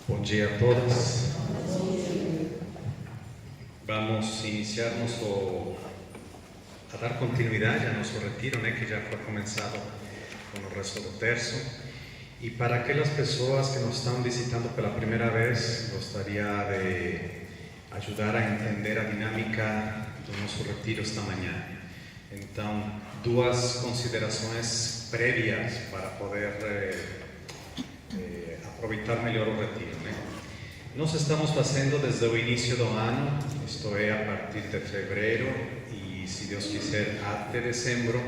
Bom dia a todos. Vamos a iniciarnos a dar continuidade a nosso retiro, que já foi começado com o resto do terço. E para aquelas pessoas que nos estão visitando pela primeira vez, gostaria de ajudar a entender a dinâmica do nosso retiro esta manhã. Então, duas considerações prévias para poder aproveitar melhor o retiro. Nós estamos fazendo desde o início do ano, isto é, a partir de fevereiro e, se Deus quiser, até dezembro,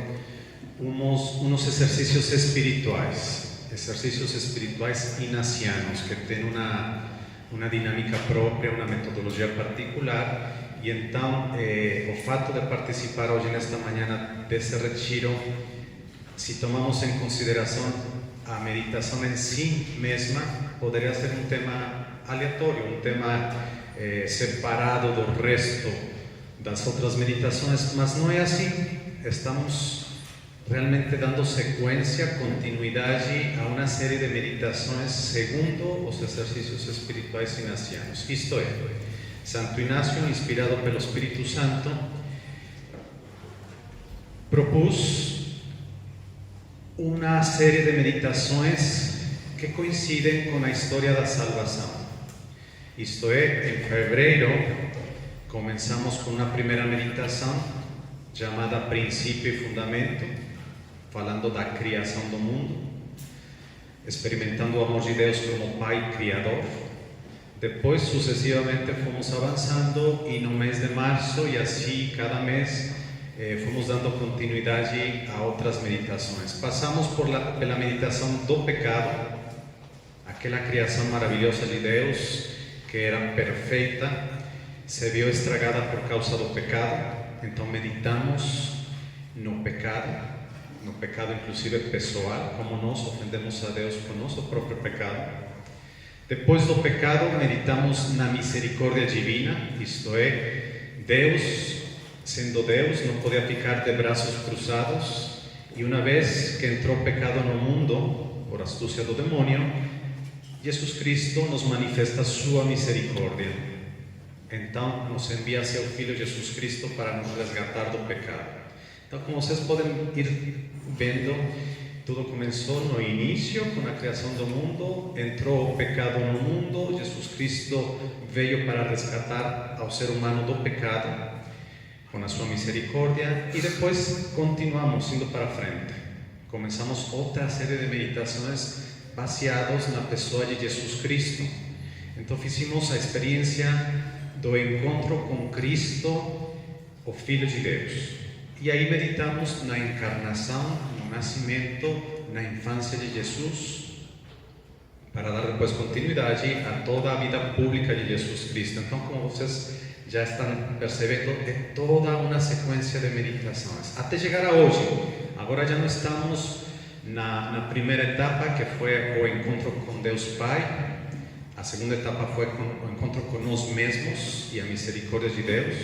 uns exercícios espirituais ignacianos, que têm uma dinâmica própria, uma metodologia particular. E então, o fato de participar hoje, nesta manhã, desse retiro, se tomamos em consideração a meditação em si mesma, poderia ser um tema aleatório, um tema separado do resto das outras meditações, mas não é assim. Estamos realmente dando sequência, continuidade a uma série de meditações segundo os exercícios espirituais ignacianos. Isto é, Santo Inácio, inspirado pelo Espírito Santo, propôs uma série de meditações que coincidem com a história da salvação. Isto é, em fevereiro, começamos com uma primeira meditação chamada Princípio e Fundamento, falando da criação do mundo, experimentando o amor de Deus como Pai Criador. Depois, sucessivamente, fomos avançando e no mês de março, e assim cada mês, fomos dando continuidade a outras meditações. Passamos pela meditação do pecado, aquela criação maravilhosa de Deus, que era perfeita, se viu estragada por causa do pecado. Então meditamos no pecado inclusive pessoal, como nós ofendemos a Deus com nosso próprio pecado. Depois do pecado, meditamos na misericórdia divina, isto é, Deus, sendo Deus, não podia ficar de braços cruzados, e uma vez que entrou o pecado no mundo, por astúcia do demônio, Jesus Cristo nos manifesta sua misericórdia. Então, nos envia seu Filho Jesus Cristo para nos resgatar do pecado. Então, como vocês podem ir vendo, tudo começou no início, com a criação do mundo, entrou o pecado no mundo, Jesus Cristo veio para resgatar ao ser humano do pecado, com a sua misericórdia, e depois continuamos indo para frente. Começamos outra série de meditações baseados na pessoa de Jesus Cristo. Então fizemos a experiência do encontro com Cristo, o Filho de Deus. E aí meditamos na encarnação, no nascimento, na infância de Jesus, para dar depois continuidade a toda a vida pública de Jesus Cristo. Então, como vocês já estão percebendo, é toda uma sequência de meditações, até chegar a hoje. Agora já não estamos na primeira etapa, que foi o encontro com Deus Pai. A segunda etapa foi o encontro com nós mesmos e a misericórdia de Deus.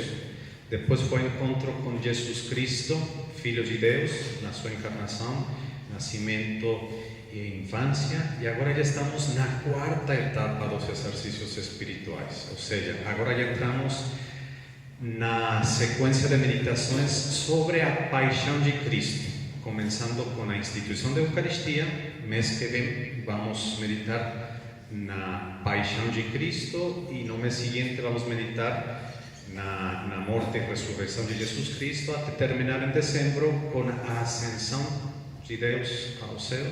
Depois foi o encontro com Jesus Cristo, Filho de Deus, na sua encarnação, nascimento e infância. E agora já estamos na quarta etapa dos exercícios espirituais. Ou seja, agora já entramos na sequência de meditações sobre a paixão de Cristo, começando com a instituição da Eucaristia. Mês que vem vamos meditar na paixão de Cristo, e no mês seguinte vamos meditar na morte e ressurreição de Jesus Cristo, até terminar em dezembro com a ascensão de Deus ao céu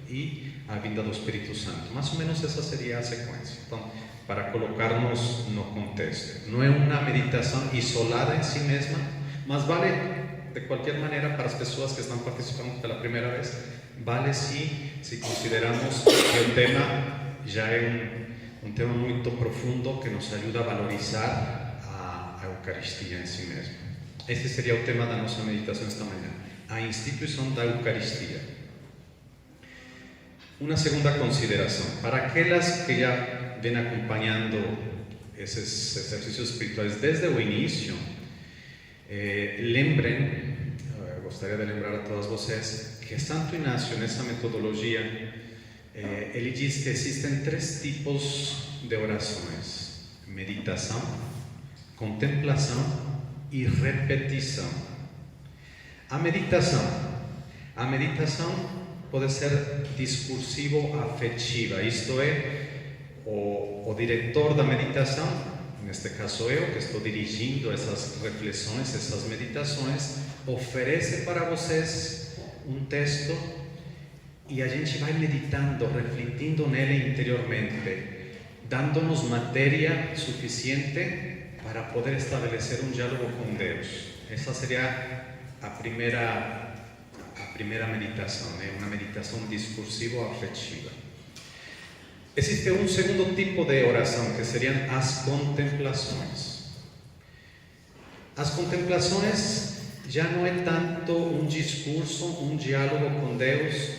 e a vinda do Espírito Santo. Mais ou menos essa seria a sequência. Então, para colocarmos no contexto, não é uma meditação isolada em si mesma, mas vale de qualquer maneira para as pessoas que estão participando pela primeira vez. Vale se consideramos que o tema já é um tema muito profundo, que nos ajuda a valorizar a Eucaristia em si mesma. Esse seria o tema da nossa meditação esta manhã, a instituição da Eucaristia. Uma segunda consideração, para aquelas que já vêm acompanhando esses exercícios espirituais desde o início, lembrem, gostaria de lembrar a todos vocês, que Santo Inácio, nessa metodologia, ele diz que existem 3 tipos de orações: meditação, contemplação e repetição. A meditação pode ser discursivo-afetiva, isto é, o diretor da meditação, neste caso eu, que estou dirigindo essas reflexões, essas meditações, oferece para vocês um texto e a gente vai meditando, refletindo nele interiormente, dando-nos matéria suficiente para poder estabelecer um diálogo com Deus. Essa seria a primeira meditação, né? Uma meditação discursivo-afetiva. Existe um segundo tipo de oração, que seriam as contemplações. As contemplações já não é tanto um discurso, um diálogo com Deus,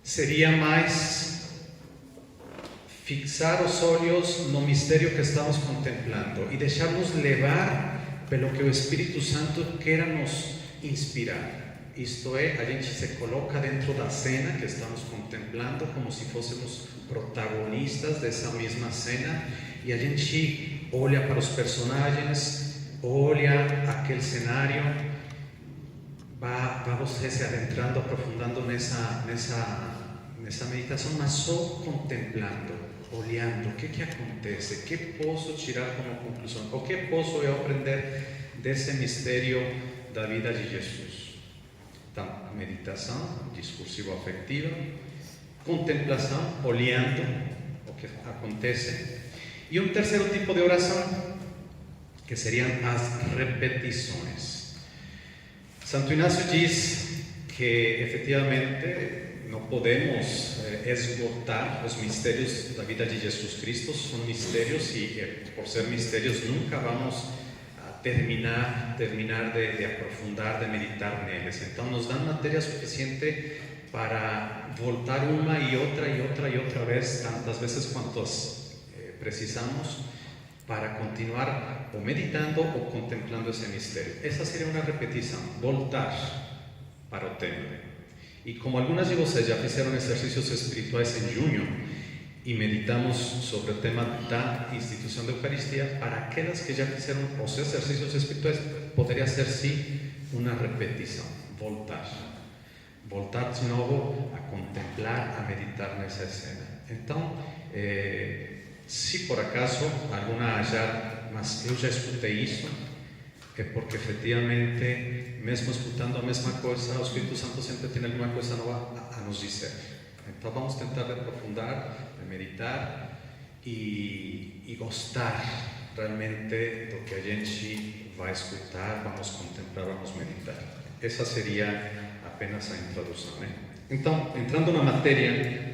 seria mais fixar os olhos no mistério que estamos contemplando e deixar-nos levar pelo que o Espírito Santo queira nos inspirar. Isto é, a gente se coloca dentro da cena que estamos contemplando como se fôssemos protagonistas dessa mesma cena e a gente olha para os personagens, olha aquele cenário, vai você se adentrando, aprofundando nessa meditação, mas só contemplando, olhando o que acontece, o que posso tirar como conclusão, o que posso eu aprender desse mistério da vida de Jesus. Então, meditação discursivo-afetiva, contemplação, olhando o que acontece, e um terceiro tipo de oração, que seriam as repetições. Santo Inácio diz que, efetivamente, não podemos esgotar os mistérios da vida de Jesus Cristo, são mistérios e, por ser mistérios, nunca vamos terminar de aprofundar, de meditar neles. Então nos dão matéria suficiente para voltar uma e outra vez, tantas vezes quantas precisamos, para continuar ou meditando ou contemplando esse mistério. Essa seria uma repetição, voltar para o tema. E como algumas de vocês já fizeram exercícios espirituais em junho, e meditamos sobre o tema da instituição da Eucaristia, para aquelas que já fizeram os exercícios espirituais, poderia ser sim uma repetição, voltar de novo a contemplar, a meditar nessa cena. Então, se por acaso alguma mas eu já escutei isso, é porque efetivamente, mesmo escutando a mesma coisa, o Espírito Santo sempre tem alguma coisa nova a nos dizer. Então vamos tentar aprofundar, meditar e gostar realmente do que a gente vai escutar, vamos contemplar, vamos meditar. Essa seria apenas a introdução, né? Então, entrando na matéria,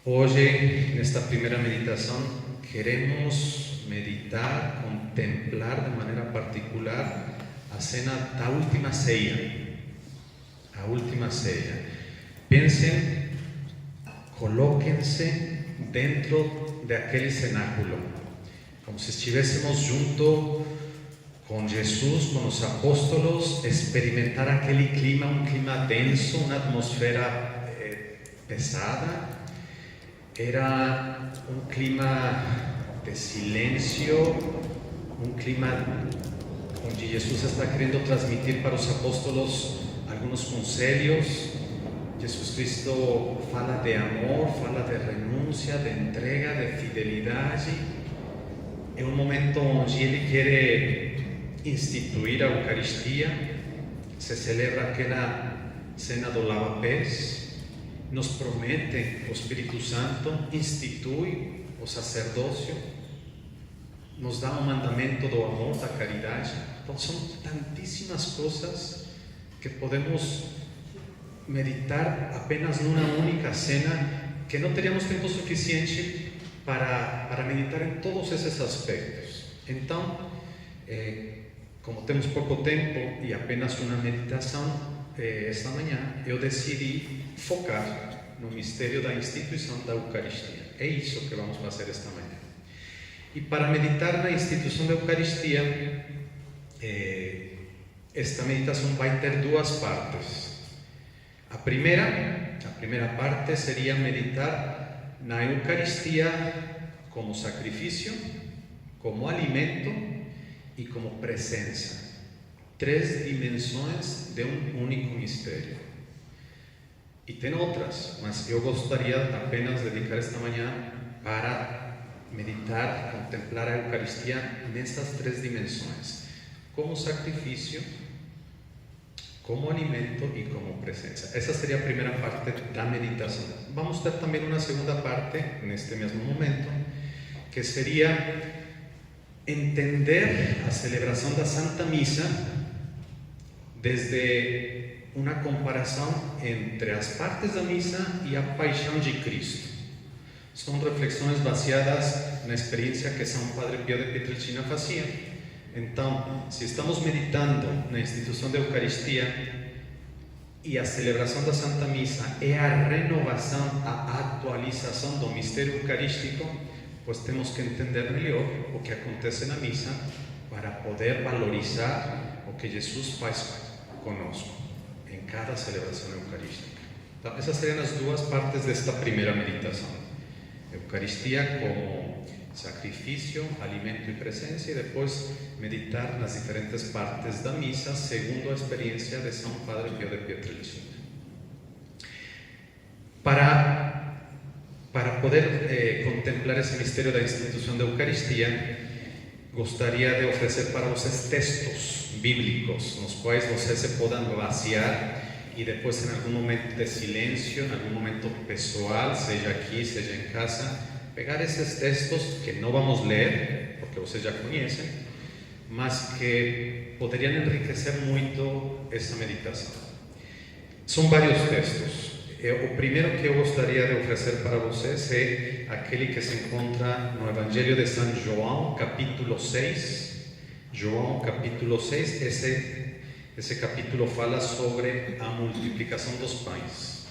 hoje, nesta primeira meditação, queremos meditar, contemplar de maneira particular a cena da última ceia. A última ceia. Pensem, colóquense dentro de aquele cenáculo, como se estivéssemos junto com Jesus, com os apóstolos, experimentar aquele clima, um clima denso, uma atmosfera pesada. Era um clima de silêncio, um clima onde Jesus está querendo transmitir para os apóstolos alguns conselhos. Jesus Cristo fala de amor, fala de renúncia, de entrega, de fidelidade. É um momento onde Ele quer instituir a Eucaristia. Se celebra aquela cena do lava-pés. Nos promete o Espírito Santo, institui o sacerdócio, nos dá um mandamento do amor, da caridade. Então são tantíssimas coisas que podemos meditar apenas numa única cena, que não teríamos tempo suficiente para meditar em todos esses aspectos. Então, como temos pouco tempo e apenas uma meditação esta manhã, eu decidi focar no mistério da instituição da Eucaristia. É isso que vamos fazer esta manhã. E para meditar na instituição da Eucaristia, esta meditação vai ter duas partes. A primeira La primera parte sería meditar na Eucaristía como sacrificio, como alimento y como presencia. 3 dimensiones de un único misterio. Y tengo otras, mas yo gustaría apenas dedicar esta mañana para meditar, contemplar la Eucaristía en estas 3 dimensiones, como sacrificio, como alimento y como presencia. Esa sería la primera parte de la meditación. Vamos a ver también una segunda parte en este mismo momento, que sería entender la celebración de la Santa Misa desde una comparación entre las partes de la misa y la paixão de Cristo. Son reflexiones basadas en la experiencia que San Padre Pío de Pietrelcina hacía. Entonces, si estamos meditando en la institución de Eucaristía y la celebración de la Santa Misa es la renovación, la actualización del misterio eucarístico, pues tenemos que entender mejor lo que acontece en la misa para poder valorizar lo que Jesús hace conosco en cada celebración eucarística. Esas serían las 2 partes de esta primera meditación: Eucaristía como sacrificio, alimento y presencia, y después meditar en las diferentes partes de la misa según la experiencia de San Padre Pío de Pietrelcina. Para poder contemplar ese misterio de la institución de Eucaristía, gustaría de ofrecer para ustedes textos bíblicos en los cuales ustedes se puedan vaciar y después en algún momento de silencio, en algún momento personal, sea aquí, sea en casa, pegar esos textos que no vamos a leer, porque ustedes ya conocen, mas que podrían enriquecer mucho esa meditación. Son varios textos. O primero que eu gostaria de oferecer para vocês é aquele que se encontra no Evangelho de São João, capítulo 6. João, capítulo 6, esse capítulo fala sobre a multiplicação dos pães.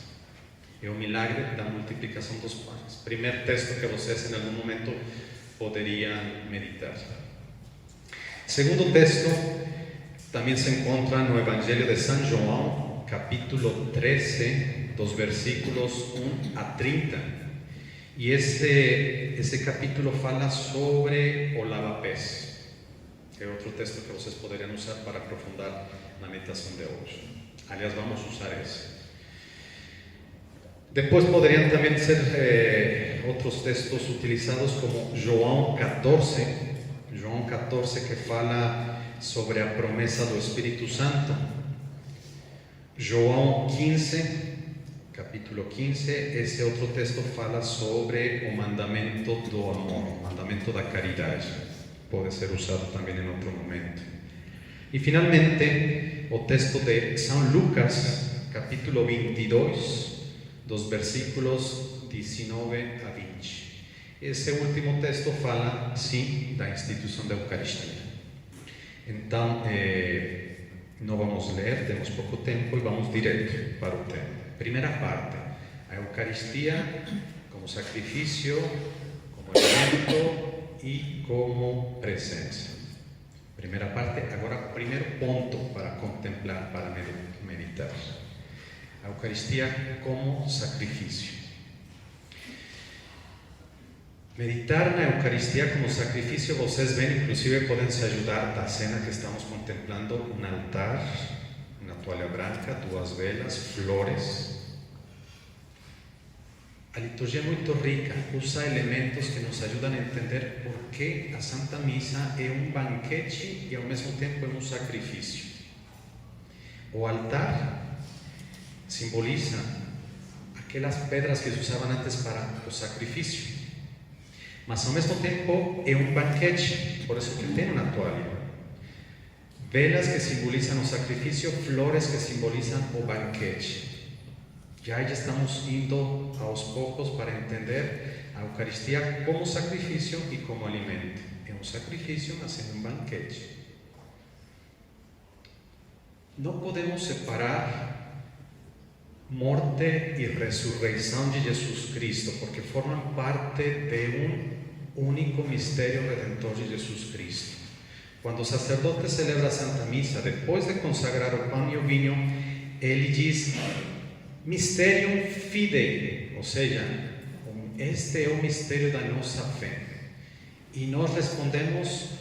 É o milagre da multiplicação dos pães. Primeiro texto que vocês em algum momento poderiam meditar. Segundo texto também se encontra no Evangelho de São João, capítulo 13, dos versículos 1 a 30. Y ese capítulo fala sobre o lava-pés, que es otro texto que ustedes podrían usar para aprofundar la meditación de hoy. Aliás, vamos a usar ese. Después podrían también ser otros textos utilizados como João 14, que fala sobre la promesa del Espíritu Santo. João 15, capítulo 15, ese otro texto fala sobre o mandamento do amor, o mandamento da caridade. Puede ser usado también en otro momento. Y finalmente, o texto de San Lucas, capítulo 22, dos versículos 19 a 20. Ese último texto fala, sí, da institución de Eucaristía. Entonces, no vamos a leer, tenemos poco tiempo y vamos directo para el tema. Primera parte, a Eucaristía como sacrificio, como alimento y como presencia. Primera parte, ahora primer punto para contemplar, para meditar. A Eucaristía como sacrificio. Meditar na Eucaristía como sacrificio, vocês ven, inclusive pueden se ayudar a la cena que estamos contemplando, un altar, una toalla branca, 2 velas, flores. A liturgia es muy rica, usa elementos que nos ayudan a entender por qué la Santa Misa es un banquete y al mismo tiempo es un sacrificio. O altar simboliza aquellas pedras que se usaban antes para los sacrificios. Mas ao mesmo tempo é um banquete, por isso que tem uma toalha. Velas que simbolizam o sacrifício, flores que simbolizam o banquete. Já estamos indo aos poucos para entender a Eucaristía como sacrifício e como alimento. É um sacrifício, mas é um banquete. Não podemos separar morte y resurrección de Jesús Cristo, porque forman parte de un único misterio redentor de Jesús Cristo. Cuando el sacerdote celebra Santa Misa, después de consagrar el pan y el vino, él dice: Mysterium Fidei, ou seja, este é o mistério da nossa fé. E nós respondemos,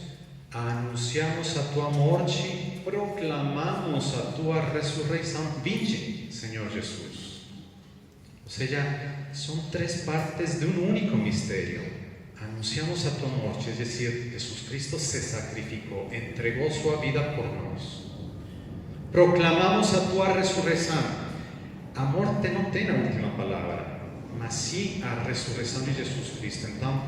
anunciamos a tua morte, proclamamos a tua ressurreição. Vinde, Senhor Jesus. Ou seja, são três partes de um único mistério. Anunciamos a tua morte, é decir, Jesus Cristo se sacrificou, entregou sua vida por nós. Proclamamos a tua ressurreição. A morte não tem a última palavra, mas sim a ressurreição de Jesus Cristo. Então,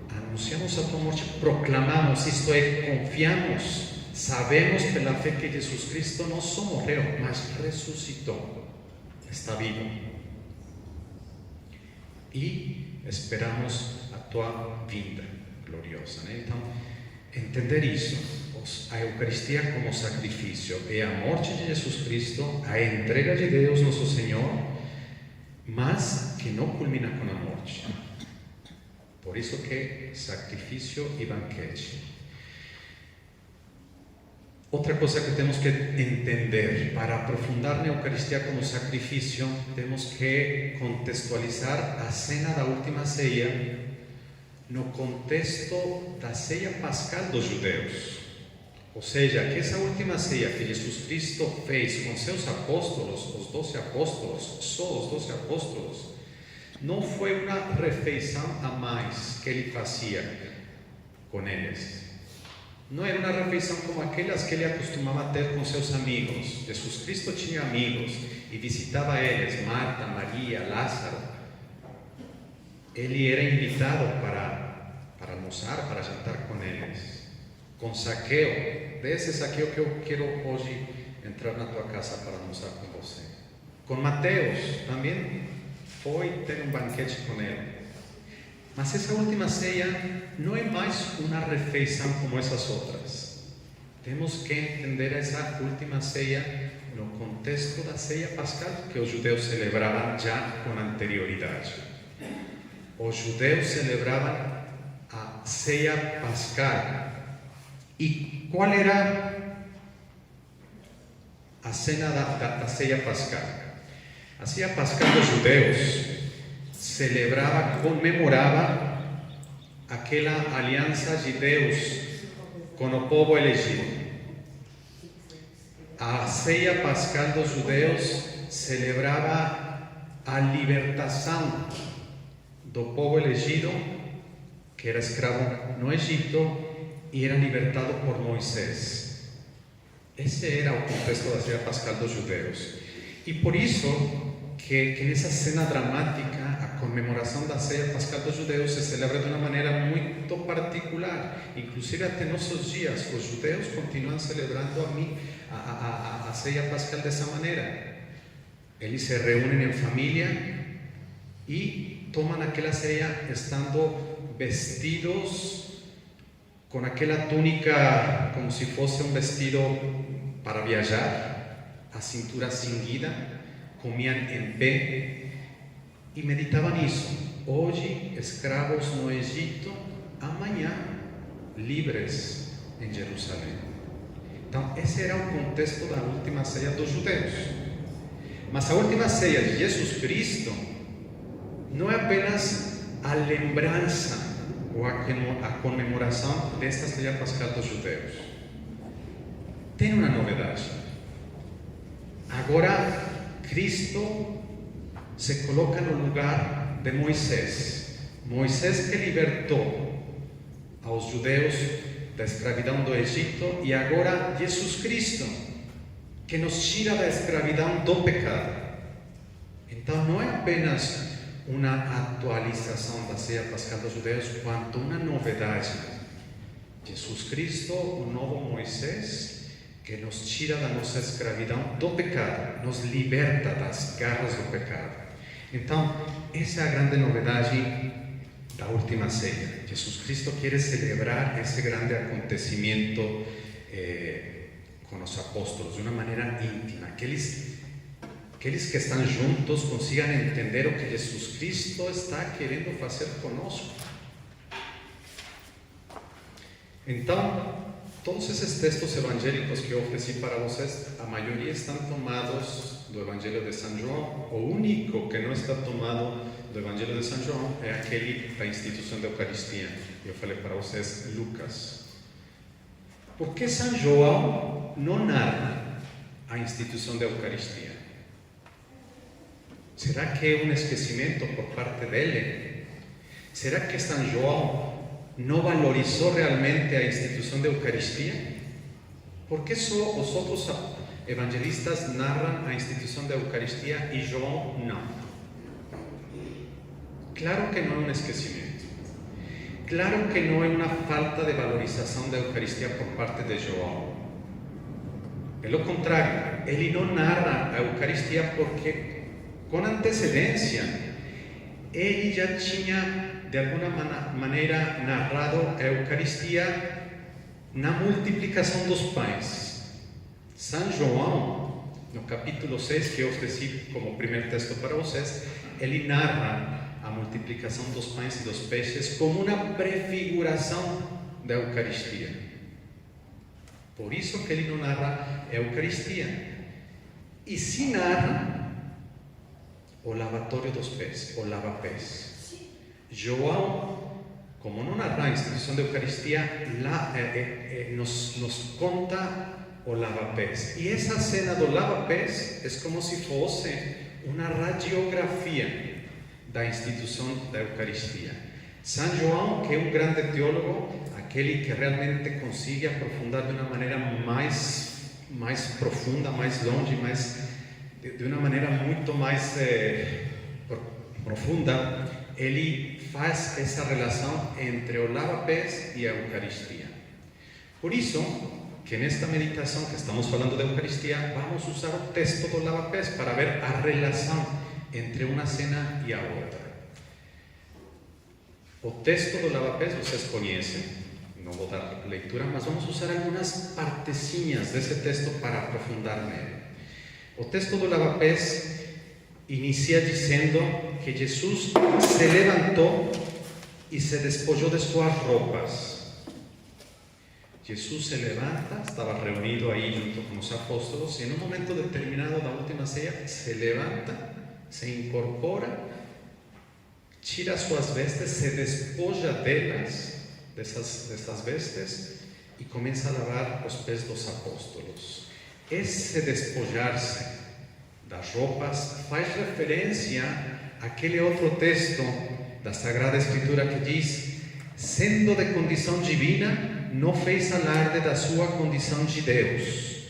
anunciamos a tua morte, proclamamos, isto é, confiamos, sabemos pela fé que Jesus Cristo não só morreu, mas ressuscitou, está vivo. E esperamos a tua vinda gloriosa, né? Então, entender isso, a Eucaristia como sacrifício, é a morte de Jesus Cristo, a entrega de Deus nosso Senhor, mas que não culmina com a morte. Por isso que sacrifício e banquete. Outra coisa que temos que entender, para aprofundar na Eucaristia como sacrifício, temos que contextualizar a cena da última ceia no contexto da ceia pascal dos judeus. Ou seja, que essa última ceia que Jesus Cristo fez com seus apóstolos, os 12 apóstolos, só os 12 apóstolos, não foi uma refeição a mais que ele fazia com eles. Não era uma refeição como aquelas que ele acostumava ter com seus amigos. Jesus Cristo tinha amigos e visitava eles, Marta, Maria, Lázaro. Ele era invitado para almoçar, para jantar com eles. Com Zaqueu, desse Zaqueu que eu quero hoje entrar na tua casa para almoçar com você. Com Mateus, também foi ter um banquete com ele. Mas essa última ceia não é mais uma refeição como essas outras. Temos que entender essa última ceia no contexto da ceia pascal que os judeus celebravam já com anterioridade. Os judeus celebravam a ceia pascal. E qual era a cena da ceia pascal? A ceia pascal dos judeus celebrava, comemorava aquela aliança de Deus com o povo elegido. A ceia pascal dos judeus celebrava a libertação do povo elegido, que era escravo no Egito, e era libertado por Moisés. Esse era o contexto da ceia pascal dos judeus. E por isso que nessa cena dramática, a comemoração da ceia pascal dos judeus se celebra de uma maneira muito particular. Inclusive até nossos dias, os judeus continuam celebrando a ceia pascal dessa maneira. Eles se reúnem em família e tomam aquela ceia estando vestidos com aquela túnica como se fosse um vestido para viajar, a cintura cinguida, comiam em pé e meditavam nisso. Hoje, escravos no Egito, amanhã, livres em Jerusalém. Então, esse era o contexto da última ceia dos judeus. Mas a última ceia de Jesus Cristo não é apenas a lembrança ou a comemoração desta ceia pascal dos judeus. Tem uma novidade. Agora, Cristo se coloca no lugar de Moisés. Moisés que libertou aos judeus da escravidão do Egito, e agora Jesus Cristo que nos tira da escravidão do pecado. Então não é apenas uma atualização da ceia pascal dos judeus, quanto uma novidade. Jesus Cristo, o novo Moisés, que nos tira da nossa escravidão do pecado, nos liberta das garras do pecado. Então, essa é a grande novidade da última ceia. Jesus Cristo quer celebrar esse grande acontecimento com os apóstolos de uma maneira íntima, que eles que estão juntos consigam entender o que Jesus Cristo está querendo fazer conosco. Então, todos esses textos evangélicos que eu ofereci para vocês, a maioria estão tomados do Evangelho de São João, o único que não está tomado do Evangelho de São João é aquele da instituição da Eucaristia. Eu falei para vocês, Lucas. Por que São João não narra a instituição da Eucaristia? Será que é um esquecimento por parte dele? Será que São João não valorizou realmente a instituição da Eucaristia? ¿Por qué só os outros evangelistas narran a instituição da Eucaristia e João não? Claro que não é um esquecimento. Claro que não é uma falta de valorização da Eucaristia por parte de João. Pelo contrário, ele não narra a Eucaristia porque, com antecedência, ele já tinha, de alguma maneira, narrado a Eucaristia na multiplicação dos pães. São João, no capítulo 6, que eu ofereci como primeiro texto para vocês, ele narra a multiplicação dos pães e dos peixes como uma prefiguração da Eucaristia. Por isso que ele não narra a Eucaristia. E se narra o lavatório dos pés, o lava-pés. João, como não narra a instituição da Eucaristia, nos conta o lava-pés. E essa cena do lava-pés é como se fosse uma radiografia da instituição da Eucaristia. São João, que é um grande teólogo, aquele que realmente consegue aprofundar de uma maneira mais profunda, mais longe, de uma maneira muito mais profunda, ele faz essa relação entre o lava-pés e a Eucaristia. Por isso, que nesta meditação que estamos falando da Eucaristia, vamos usar o texto do lava-pés para ver a relação entre uma cena e a outra. O texto do lava-pés vocês conhecem, não vou dar leitura, mas vamos usar algumas partezinhas desse texto para aprofundar nele. O texto do lava-pés inicia dizendo que Jesus se levantou e se despojou de suas roupas. Jesus se levanta, estava reunido aí junto com os apóstolos, e em um momento determinado da última ceia, se levanta, se incorpora, tira suas vestes, se despoja dessas vestes e começa a lavar os pés dos apóstolos. Esse despojar-se das roupas faz referência àquele outro texto da Sagrada Escritura que diz: sendo de condição divina, não fez alarde da sua condição de Deus,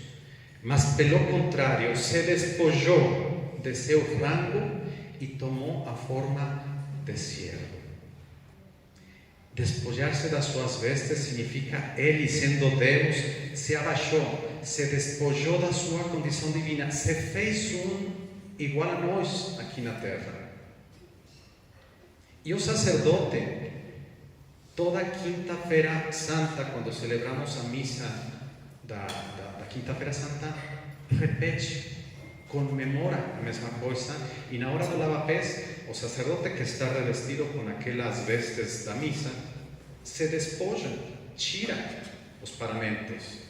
mas pelo contrário, se despojou de seu rango e tomou a forma de siervo. Despojar-se das suas vestes significa ele, sendo Deus, se abaixou, se despojou da sua condição divina, se fez igual a nós aqui na terra. E o sacerdote, toda quinta-feira santa, quando celebramos a missa da quinta-feira santa, repete, comemora a mesma coisa, e na hora do lava-pés, o sacerdote que está revestido com aquelas vestes da missa, se despoja, tira os paramentos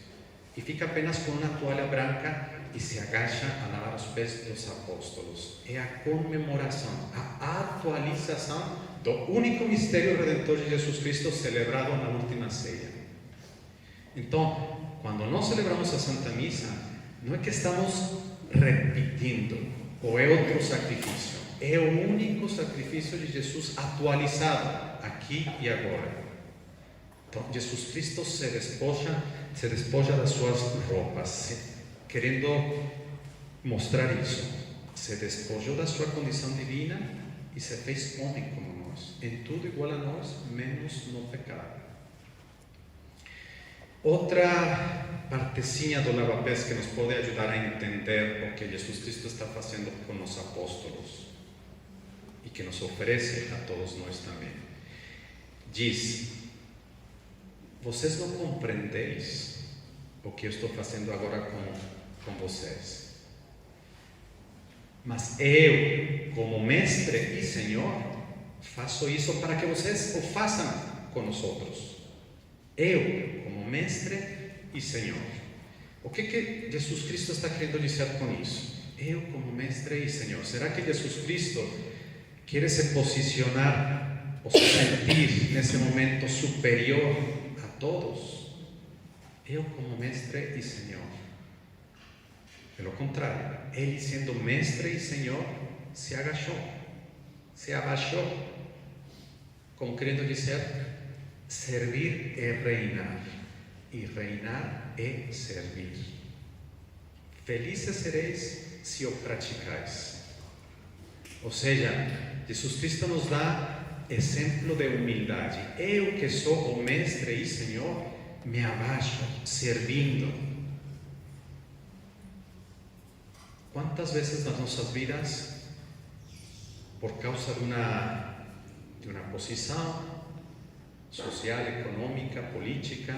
e fica apenas com uma toalha branca e se agacha a lavar os pés dos apóstolos. É a comemoração, a atualização do único mistério redentor de Jesus Cristo celebrado na última ceia. Então, quando nós celebramos a Santa Missa, não é que estamos repetindo, ou é outro sacrifício, é o único sacrifício de Jesus atualizado aqui e agora. Então, Jesus Cristo se despoja das suas roupas, querendo mostrar isso. Se despojou da sua condição divina e se fez homem como nós, em tudo igual a nós, menos no pecado. Outra partezinha do lava-pés que nos pode ajudar a entender o que Jesus Cristo está fazendo com os apóstolos e que nos oferece a todos nós também. Diz: vocês não compreendeis o que eu estou fazendo agora com vocês, mas eu, como mestre e Senhor, faço isso para que vocês o façam com os outros. Eu, como mestre e Senhor. O que Jesus Cristo está querendo dizer com isso? eu como mestre e Senhor. Será que Jesus Cristo quiere se posicionar o se sentir nesse momento superior a todos? Eu como mestre e Senhor. Pelo contrário, Ele sendo mestre e Senhor, se agachou, se abaixou, como querendo dizer, servir é reinar, e reinar é servir. Felizes sereis se o praticais. Ou seja, Jesus Cristo nos dá exemplo de humildade. Eu que sou o mestre e Senhor, me abaixo, servindo. Quantas vezes nas nossas vidas, por causa de uma posição social, econômica, política,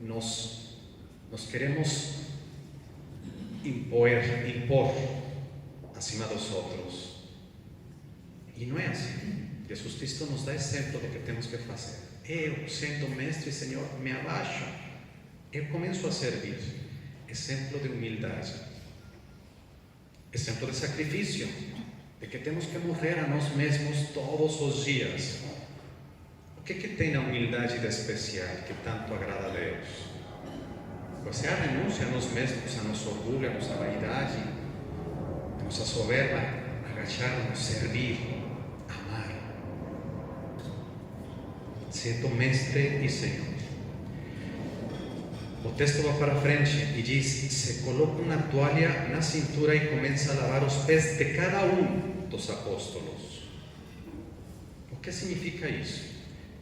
nós queremos impor acima dos outros. E não é assim. Jesus Cristo nos dá exemplo do que temos que fazer. Eu, sendo mestre e Senhor, me abaixo. Eu começo a servir. Exemplo de humildade. Exemplo de sacrifício. De que temos que morrer a nós mesmos todos os dias. O que tem na humildade de especial que tanto agrada a Deus? Pois é a renúncia a nós mesmos, a nosso orgulho, a nossa vaidade, a nossa soberba, agachar-nos, servir, amar. Sendo mestre e Senhor. O texto vai para frente e diz: se coloca uma toalha na cintura e começa a lavar os pés de cada dos apóstolos. O que significa isso?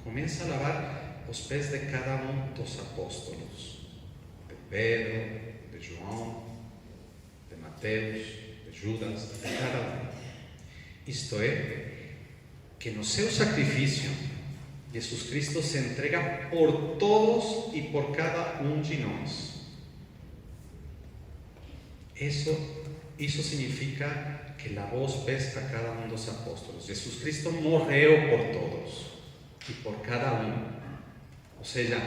Começa a lavar os pés de cada dos apóstolos. De Pedro, de João, de Mateus, de Judas, de cada Isto é, que no seu sacrifício, Jesus Cristo se entrega por todos e por cada de nós. Isso significa que lavou os pés a cada dos apóstolos. Jesus Cristo morreu por todos e por cada Ou seja,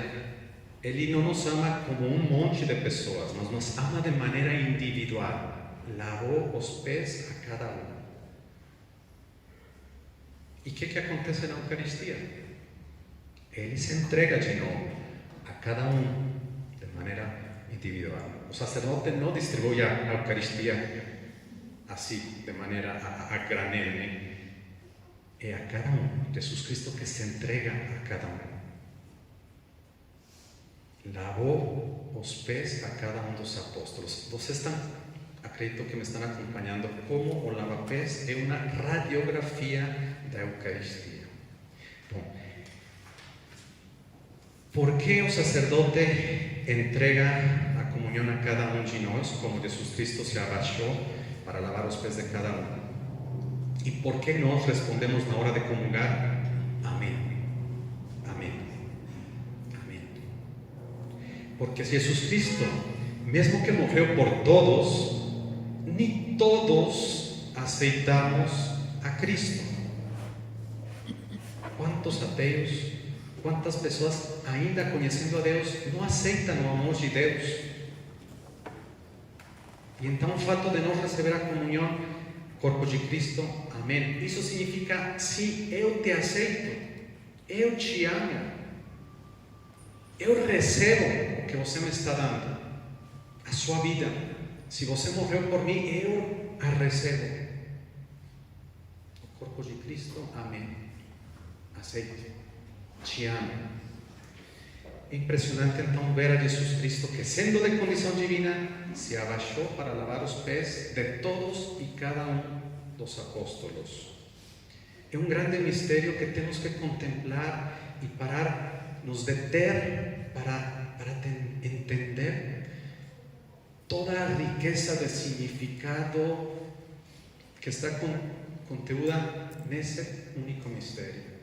Ele não nos ama como monte de pessoas, mas nos ama de maneira individual. Lavou os pés a cada E o que acontece na Eucaristia? Ele se entrega de novo a cada de maneira individual. O sacerdote não distribui a Eucaristia assim, de maneira a granel, né? É a cada Jesus Cristo que se entrega a cada Lavou os pés a cada dos apóstolos. Vocês acredito que me estão acompanhando como o lava-pés é uma radiografia da Eucaristia. Bom, por que o sacerdote entrega a comunhão a cada de nós, como Jesus Cristo se abaixou para lavar os pés de cada E por que nós respondemos na hora de comungar? Amém. Amém. Amém. Porque Jesus Cristo, mesmo que morreu por todos, nem todos aceitamos a Cristo. Quantos ateus, quantas pessoas ainda conhecendo a Deus não aceitam o amor de Deus? E então o fato de não receber a comunhão, corpo de Cristo, amém. Isso significa, sim, eu te aceito, eu te amo, eu recebo o que você me está dando, a sua vida. Se você morreu por mim, eu a recebo. O corpo de Cristo, amém. Aceito, te amo. É impressionante então ver a Jesus Cristo que, sendo de condição divina, se abaixou para lavar os pés de todos e cada dos apóstolos. É um grande mistério que temos que contemplar e parar, nos deter para entender toda a riqueza de significado que está conteúda nesse único mistério.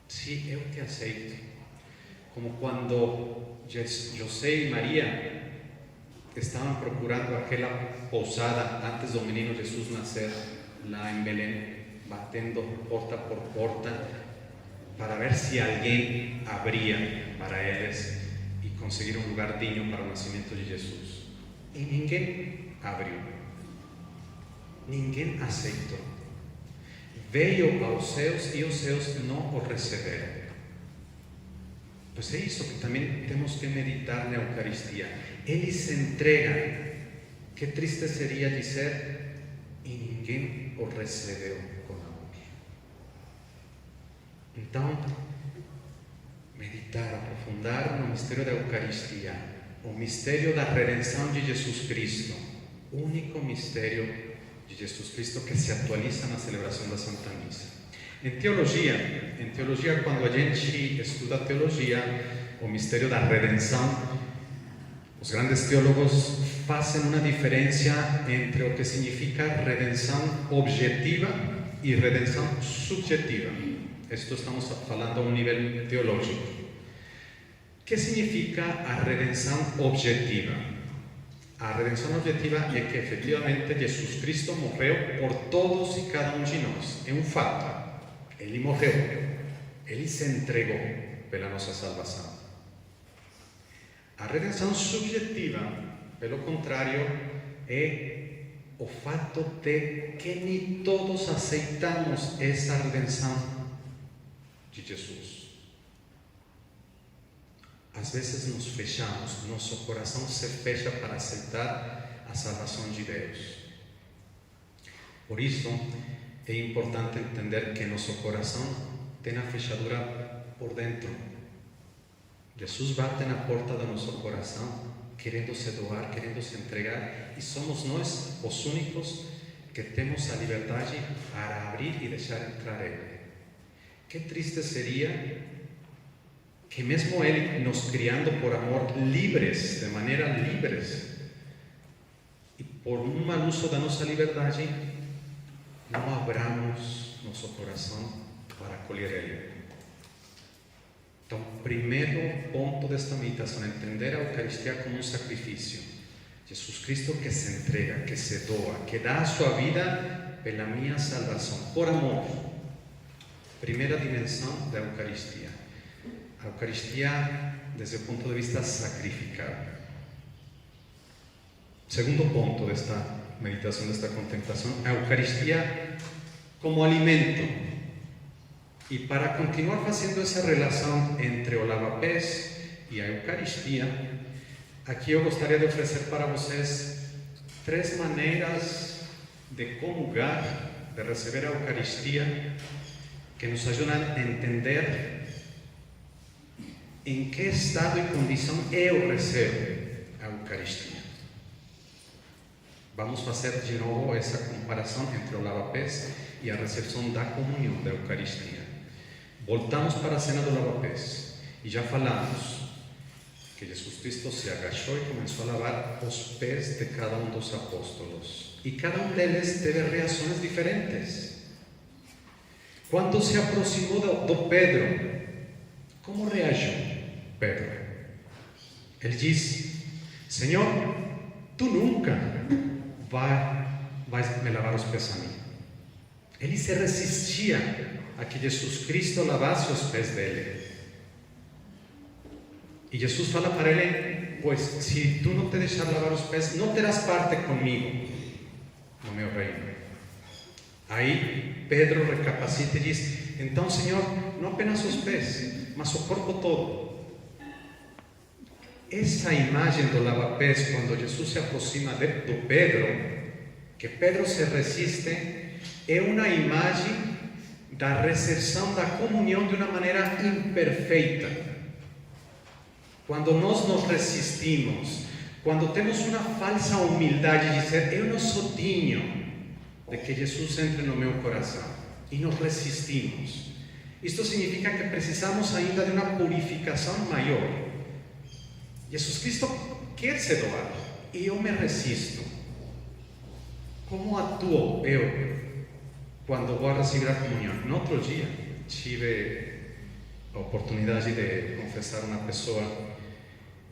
Sim, eu te aceito. Como quando José e Maria estavam procurando aquela pousada antes do menino Jesus nascer lá em Belém, batendo porta por porta para ver se alguém abria para eles e conseguir um lugar digno para o nascimento de Jesus. e ninguém abriu, ninguém aceitou. Veio aos céus e os céus não o receberam. Pois é isso que também temos que meditar na Eucaristia. Ele se entrega. Que triste seria dizer, e ninguém o recebeu com amor. Então, meditar, aprofundar no mistério da Eucaristia, o mistério da redenção de Jesus Cristo, o único mistério de Jesus Cristo que se atualiza na celebração da Santa Missa. Em teologia, quando a gente estuda teologia, o mistério da redenção, os grandes teólogos fazem uma diferença entre o que significa redenção objetiva e redenção subjetiva. Isto estamos falando a um nível teológico. O que significa a redenção objetiva? A redenção objetiva é que efetivamente Jesus Cristo morreu por todos e cada um de nós. É um fato. Ele morreu. Ele se entregou pela nossa salvação. A redenção subjetiva, pelo contrário, é o fato de que nem todos aceitamos essa redenção de Jesus. Às vezes nos fechamos, nosso coração se fecha para aceitar a salvação de Deus. Por isso, é importante entender que nosso coração tem a fechadura por dentro. Jesus bate na porta do nosso coração, querendo se doar, querendo se entregar, e somos nós os únicos que temos a liberdade para abrir e deixar entrar Ele. Que triste seria que mesmo Ele nos criando por amor livres, de maneira livres, e por um mau uso da nossa liberdade, não abramos nosso coração para acolher Ele. Então, primeiro ponto desta meditação, entender a Eucaristia como um sacrifício. Jesus Cristo que se entrega, que se doa, que dá a sua vida pela minha salvação, por amor. Primeira dimensão da Eucaristia. A Eucaristia desde o ponto de vista sacrificial. Segundo ponto desta meditação, desta contemplação, a Eucaristia como alimento. E para continuar fazendo essa relação entre o lava-pés e a Eucaristia, aqui eu gostaria de oferecer para vocês 3 maneiras de comungar, de receber a Eucaristia, que nos ajudam a entender em que estado e condição eu recebo a Eucaristia. Vamos fazer de novo essa comparação entre o lava-pés e a recepção da comunhão da Eucaristia. Voltamos para a cena do lava-pés e já falamos que Jesus Cristo se agachou e começou a lavar os pés de cada um dos apóstolos. E cada um deles teve reações diferentes. Quando se aproximou do Pedro, como reagiu Pedro? Ele disse: Senhor, tu nunca vais me lavar os pés a mim. Ele se resistia a que Jesus Cristo lavasse os pés dele. E Jesus fala para ele: pois se tu não te deixar lavar os pés, não terás parte comigo no meu reino. Aí Pedro recapacita e diz: então, Senhor, não apenas os pés, mas o corpo todo. Essa imagem do lava-pés, quando Jesus se aproxima do Pedro, que Pedro se resiste, é uma imagem da recepção da comunhão de uma maneira imperfeita. Quando nós nos resistimos, quando temos uma falsa humildade de dizer: eu não sou digno de que Jesus entre no meu coração, e nos resistimos, isto significa que precisamos ainda de uma purificação maior. Jesus Cristo quer se doar e eu me resisto. Como atuo eu quando vou receber a comunhão? No outro dia tive a oportunidade de confessar uma pessoa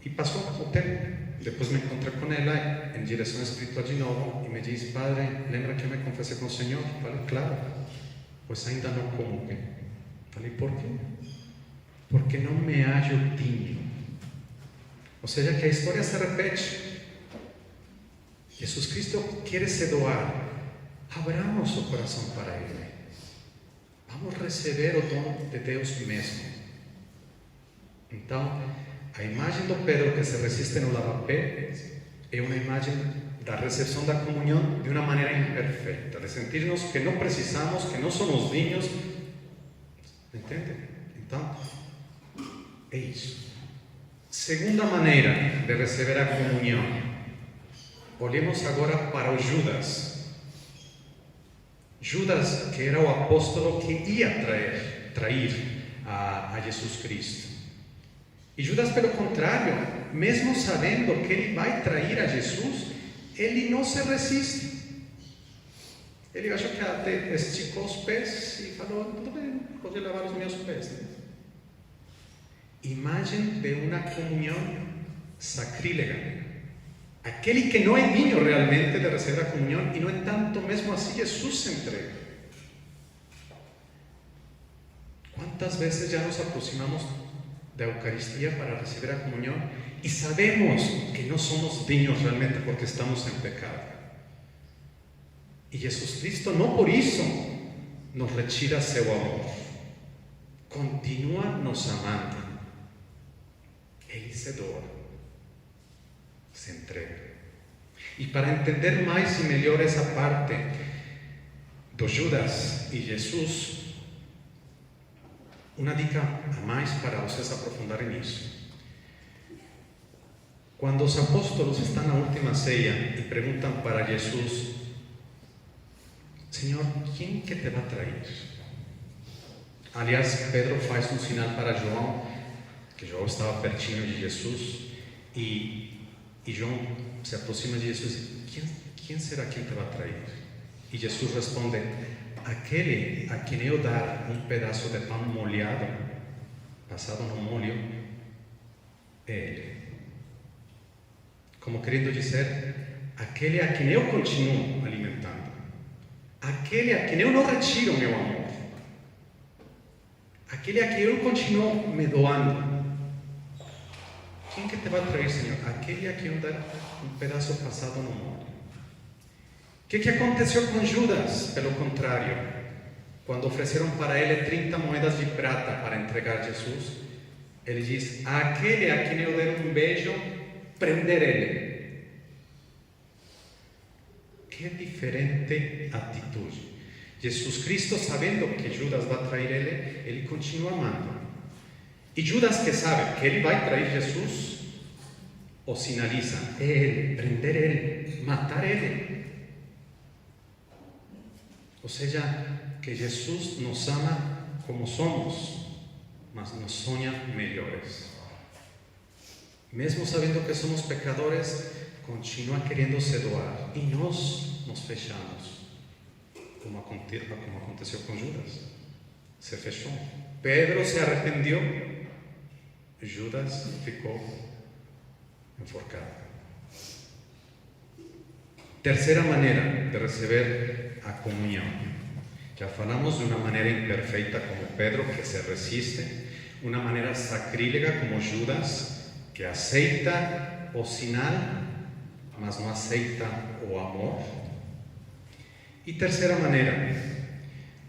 e passou o tempo. Depois me encontrei com ela em direção espiritual de novo e me disse: Padre, lembra que eu me confessei com o Senhor? Falei: claro. Pois ainda não comunguei. Falei: por quê? Porque não me acho digno. Ou seja, que a história se repete. Jesus Cristo quiere se doar. Abramos o coração para Ele. Vamos receber o dom de Deus mesmo. Então, a imagem do Pedro que se resiste no lava-pés é uma imagem da recepção da comunhão de uma maneira imperfeita, de sentirmos que não precisamos, que não somos dignos. Entende? Então, é isso. Segunda maneira de receber a comunhão. Olhemos agora para o Judas. Judas, que era o apóstolo que ia trair a Jesus Cristo. E Judas, pelo contrário, mesmo sabendo que ele vai trair a Jesus, ele não se resiste. Ele achou que até esticou os pés e falou: tudo bem, pode lavar os meus pés. Imagem de uma comunhão sacrílega. Aquele que não é digno realmente de receber a comunhão, e no entanto, mesmo assim, Jesus se entrega. Quantas vezes já nos aproximamos da Eucaristia para receber a comunhão e sabemos que não somos dignos realmente porque estamos em pecado? E Jesus Cristo, não por isso, nos retira seu amor. Continua nos amando. Ele se doa, se entrega. E para entender mais e melhor essa parte do Judas e Jesus, uma dica a mais para vocês aprofundarem nisso. Quando os apóstolos estão na última ceia e perguntam para Jesus: Senhor, quem que te vai trair? Aliás, Pedro faz um sinal para João, que João estava pertinho de Jesus, e João se aproxima de Jesus e diz: quem será quem te vai trair? E Jesus responde: aquele a quem eu dar um pedaço de pão molhado, passado no molho, é ele. Como querendo dizer, aquele a quem eu continuo alimentando, aquele a quem eu não retiro meu amor, aquele a quem eu continuo me doando. Quem que te vai trair, Senhor? Aquele a quem eu dar um pedaço passado no molho. O que aconteceu com Judas? Pelo contrário, quando ofereceram para ele 30 moedas de prata para entregar Jesus, ele diz: aquele a quem eu der um beijo, prender ele. Que diferente atitude. Jesus Cristo, sabendo que Judas vai trair ele continua amando. E Judas, que sabe que ele vai trair Jesus, o sinaliza: é ele, prender ele, matar ele. Ou seja, que Jesus nos ama como somos, mas nos sonha melhores. Mesmo sabendo que somos pecadores, continua querendo se doar. E nós nos fechamos, como aconteceu com Judas. Se fechou. Pedro se arrependeu, Judas ficou enforcado. Terceira maneira de receber a comunhão. Já falamos de uma maneira imperfeita como Pedro, que se resiste, uma maneira sacrílega como Judas, que aceita o sinal, mas não aceita o amor. E terceira maneira,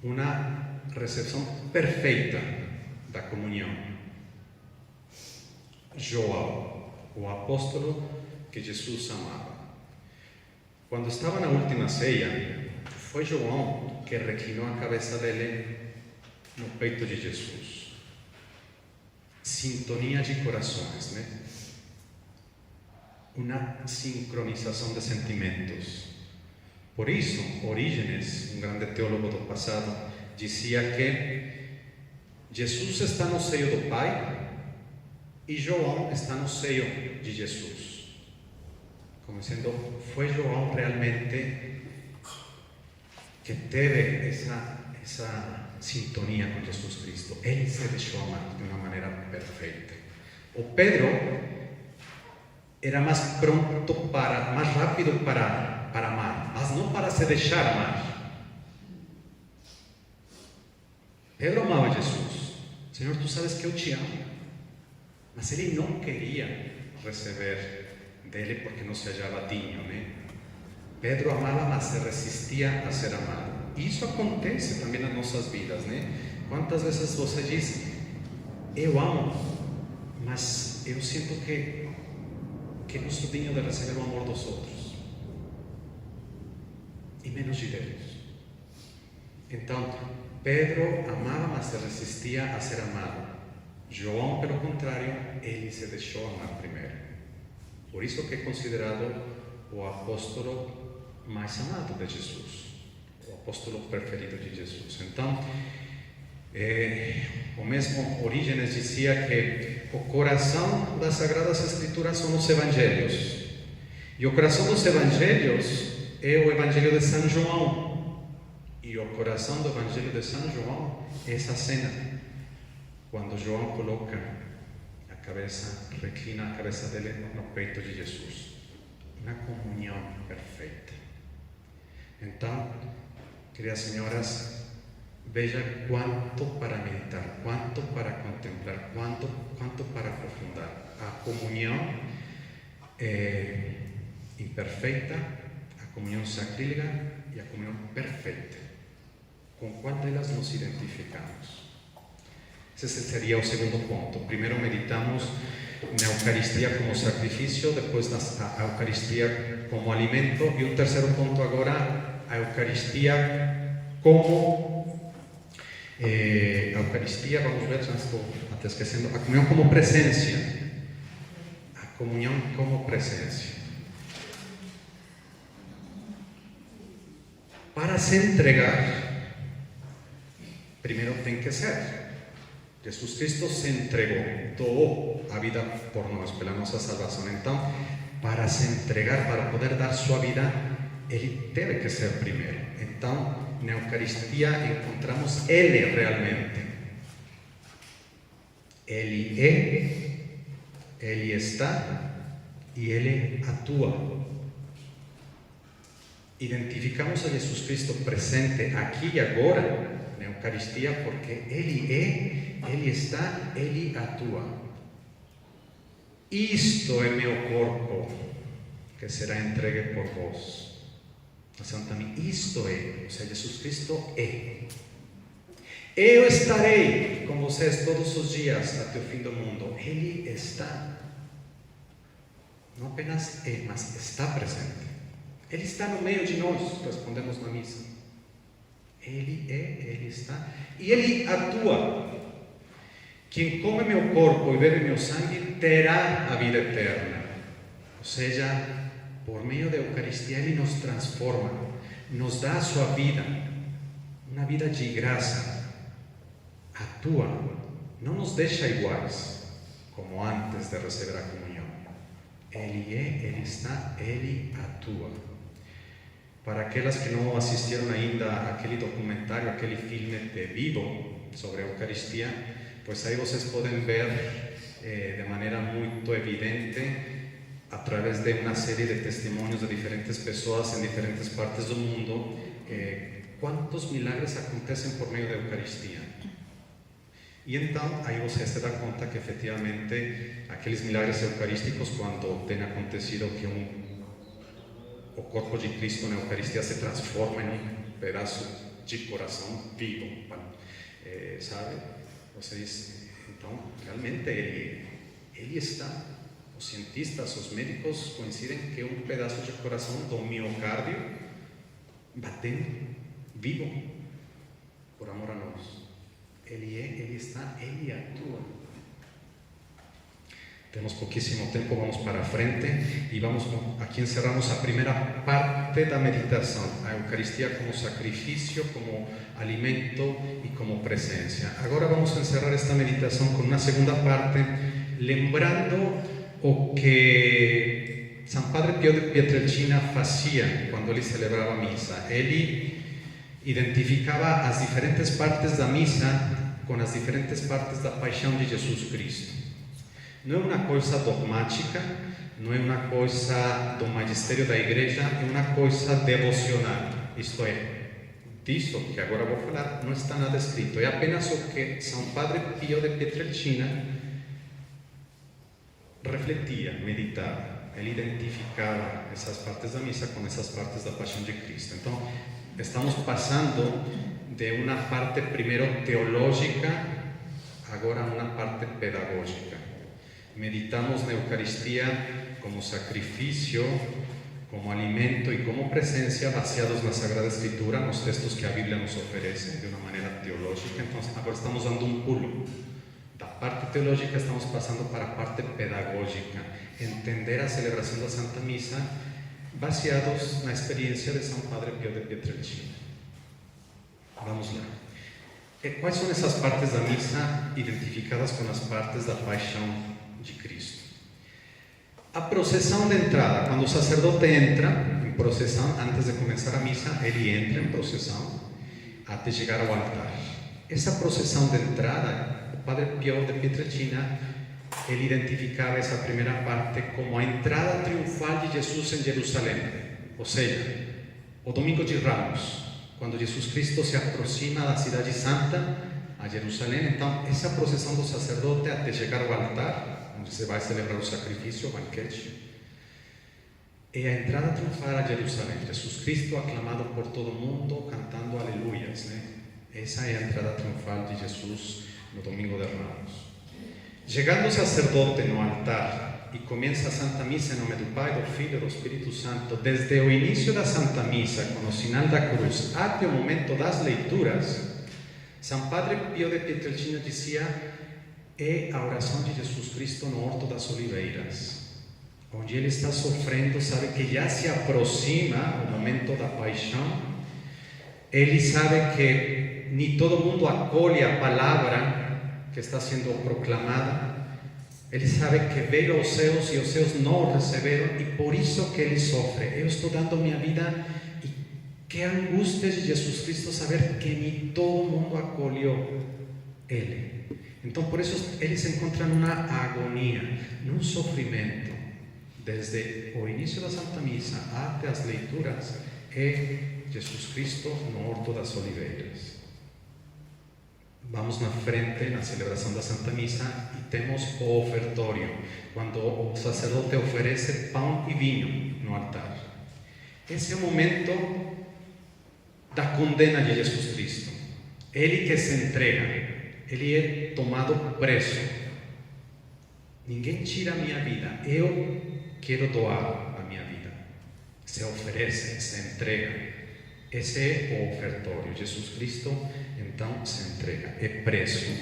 uma recepção perfeita da comunhão. João, o apóstolo que Jesus amava. Quando estava na última ceia, foi João que reclinou a cabeça dele no peito de Jesus. Sintonia de corações, né? Uma sincronização de sentimentos. Por isso, Orígenes, um grande teólogo do passado, dizia que Jesus está no seio do Pai e João está no seio de Jesus. Como dizendo, foi João realmente que teve essa sintonia com Jesus Cristo. Ele se deixou amar de uma maneira perfeita. O Pedro era mais pronto mais rápido para amar, mas não para se deixar amar. Pedro amava Jesus. Senhor, tu sabes que eu te amo. Mas ele não queria receber dele porque não se achava digno, né? Pedro amava, mas se resistia a ser amado. E isso acontece também nas nossas vidas, né? Quantas vezes você diz, eu amo, mas eu sinto que não sou digno de receber o amor dos outros, e menos de Deus. Então, Pedro amava, mas se resistia a ser amado. João, pelo contrário, ele se deixou amar primeiro. Por isso que é considerado o apóstolo mais amado de Jesus, o apóstolo preferido de Jesus. Então, o mesmo Orígenes dizia que o coração das Sagradas Escrituras são os Evangelhos. E o coração dos Evangelhos é o Evangelho de São João. E o coração do Evangelho de São João é essa cena, quando João coloca a cabeça, reclina a cabeça dele no peito de Jesus. Uma comunhão perfeita. Então, queridas senhoras, veja quanto para meditar, quanto para contemplar, quanto para aprofundar. A comunhão imperfeita, a comunhão sacrílega e a comunhão perfeita. Com qual delas nos identificamos? Esse seria o segundo ponto. Primeiro meditamos na Eucaristia como sacrifício, depois a Eucaristia como alimento, e um terceiro ponto agora, a Eucaristia como a Eucaristia, vamos ver, já estou até esquecendo, a comunhão como presença. A comunhão como presença. Para se entregar, primeiro tem que ser. Jesus Cristo se entregou, doou a vida por nós, pela nossa salvação. Então, para se entregar, para poder dar sua vida, ele teve que ser primeiro. Então, na Eucaristia encontramos Ele realmente. Ele é, Ele está e Ele atua. Identificamos a Jesus Cristo presente aqui e agora na Eucaristia porque Ele é, Ele está, Ele atua. Isto é meu corpo que será entregue por vós. A Santa Missa, isto é, ou seja, Jesus Cristo é. Eu estarei com vocês todos os dias até o fim do mundo. Ele está. Não apenas é, mas está presente. Ele está no meio de nós, respondemos na missa. Ele é, Ele está. E Ele atua. Quem come meu corpo e bebe meu sangue terá a vida eterna. Ou seja, por meio da Eucaristia, Ele nos transforma, nos dá a sua vida, uma vida de graça. Atua, não nos deixa iguais, como antes de receber a comunhão. Ele é, Ele está, Ele atua. Para aquelas que não assistiram ainda àquele documentário, aquele filme de Vivo sobre a Eucaristia, pois aí vocês podem ver de maneira muito evidente, através de uma série de testemunhos de diferentes pessoas em diferentes partes do mundo, quantos milagres acontecem por meio da Eucaristia. E então, aí você se dá conta que efetivamente aqueles milagres eucarísticos, quando tem acontecido que o corpo de Cristo na Eucaristia se transforma em um pedaço de coração vivo, sabe? Você diz, então, realmente ele está. Os cientistas, os médicos coincidem que é um pedaço de coração do miocárdio batendo vivo por amor a nós. Ele é, Ele está, Ele atua. Temos pouquíssimo tempo, vamos para a frente e aqui encerramos a primeira parte da meditação, a Eucaristia como sacrifício, como alimento e como presença. Agora vamos encerrar esta meditação com uma segunda parte, lembrando o que São Padre Pio de Pietrelcina fazia quando ele celebrava a missa. Ele identificava as diferentes partes da missa com as diferentes partes da paixão de Jesus Cristo. Não é uma coisa dogmática, não é uma coisa do magistério da igreja, é uma coisa devocional. Isto é, disso que agora vou falar, não está nada escrito, é apenas o que São Padre Pio de Pietrelcina refletia, meditava. Ele identificava essas partes da missa com essas partes da Paixão de Cristo. Então, estamos passando de uma parte primeiro teológica, agora uma parte pedagógica. Meditamos na Eucaristia como sacrifício, como alimento e como presencia, baseados na Sagrada Escritura, nos textos que a Bíblia nos oferece de uma maneira teológica. Então, agora estamos dando um pulo. Da parte teológica estamos passando para a parte pedagógica, entender a celebração da Santa Missa baseados na experiência de São Padre Pio de Pietrelcina. Vamos lá. Quais são essas partes da missa identificadas com as partes da Paixão de Cristo? A processão de entrada, quando o sacerdote entra em processão, antes de começar a missa, ele entra em processão até chegar ao altar. Essa processão de entrada, o Padre Pio de Pietrelcina, ele identificava essa primeira parte como a entrada triunfal de Jesus em Jerusalém, ou seja, o Domingo de Ramos, quando Jesus Cristo se aproxima da Cidade Santa, a Jerusalém. Então, essa processão do sacerdote até chegar ao altar, onde se vai celebrar o sacrifício, o banquete, é a entrada triunfal a Jerusalém. Jesus Cristo aclamado por todo mundo, cantando aleluias, né? Essa é a entrada triunfal de Jesus no Domingo de Ramos. Chegando o sacerdote no altar e começa a Santa Missa em nome do Pai, do Filho e do Espírito Santo, desde o início da Santa Missa, com o sinal da cruz, até o momento das leituras, São Padre Pio de Pietrelcina dizia: é a oração de Jesus Cristo no Horto das Oliveiras, onde ele está sofrendo, sabe que já se aproxima o momento da paixão. Ele sabe que nem todo mundo acolhe a palavra que está sendo proclamada. Ele sabe que veio aos céus e os céus não o receberam, e por isso que ele sofre. Eu estou dando minha vida, e que angústia de Jesus Cristo saber que nem todo mundo acolheu ele. Então, por isso, ele se encontra numa agonia, num sofrimento. Desde o início da Santa Missa até as leituras, é Jesus Cristo no Horto das Oliveiras. Vamos na frente, na celebração da Santa Missa, e temos o ofertório, quando o sacerdote oferece pão e vinho no altar. Esse é o momento da condena de Jesus Cristo. Ele que se entrega, ele é tomado preso. Ninguém tira a minha vida, eu quero doar a minha vida. Se oferece, se entrega. Esse é o ofertório. Jesus Cristo então se entrega, é preso.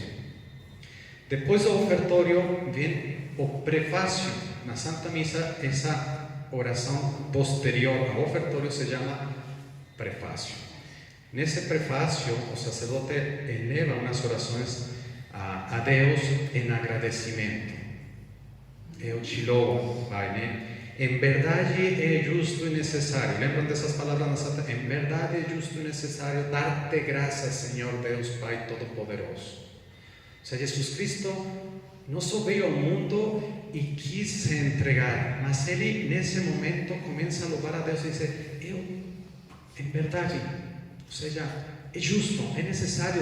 Depois do ofertório vem o prefácio. Na Santa Missa, essa oração posterior ao ofertório se chama prefácio. Nesse prefácio, o sacerdote eleva umas orações a Deus em agradecimento. Eu te louvo, Pai, né? Em verdade é justo e necessário. Lembram dessas palavras na Santa? Em verdade é justo e necessário dar-te graças, Senhor Deus, Pai Todo-Poderoso. Ou seja, Jesus Cristo não só veio ao mundo e quis se entregar, mas ele nesse momento começa a louvar a Deus e dizer: eu, em verdade, ou seja, é justo, é necessário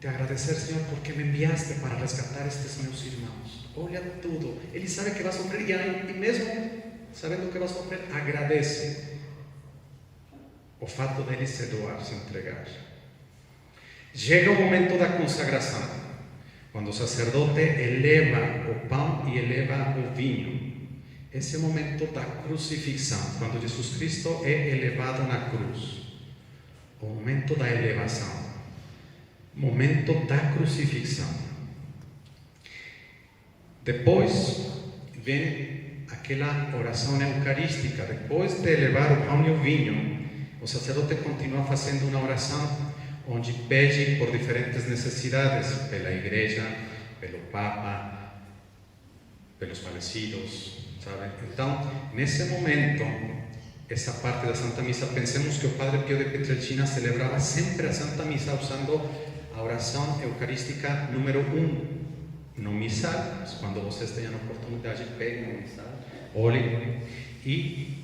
te agradecer, Senhor, porque me enviaste para resgatar estes meus irmãos. Olha tudo, ele sabe que vai sofrer, e mesmo sabendo que vai sofrer, agradece o fato dele se doar, se entregar. Chega o momento da consagração, quando o sacerdote eleva o pão e eleva o vinho. Esse é o momento da crucifixão, quando Jesus Cristo é elevado na cruz. O momento da elevação, momento da crucifixão. Depois vem aquela oração eucarística. Depois de elevar o pão e o vinho, o sacerdote continua fazendo uma oração onde pede por diferentes necessidades, pela igreja, pelo Papa, pelos falecidos, sabe? Então, nesse momento, essa parte da Santa Missa, pensemos que o Padre Pio de Pietrelcina celebrava sempre a Santa Missa usando a oração eucarística número 1, no missal. Quando vocês tenham a oportunidade, peguem o missal, olhem, e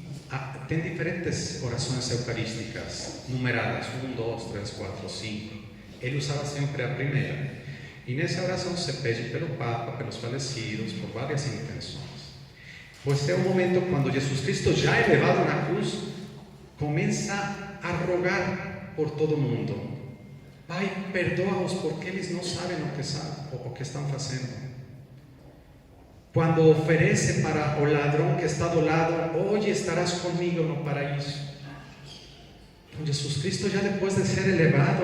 tem diferentes orações eucarísticas numeradas, 1, 2, 3, 4, 5. Ele usava sempre a primeira, e nessa oração se pede pelo Papa, pelos falecidos, por várias intenções. Pues é o momento quando Jesus Cristo, já elevado na cruz, começa a rogar por todo mundo: Pai, perdoa-os porque eles não sabem o que estão fazendo. Quando oferece para o ladrão que está do lado: hoje estarás comigo no paraíso. Então Jesus Cristo, já depois de ser elevado,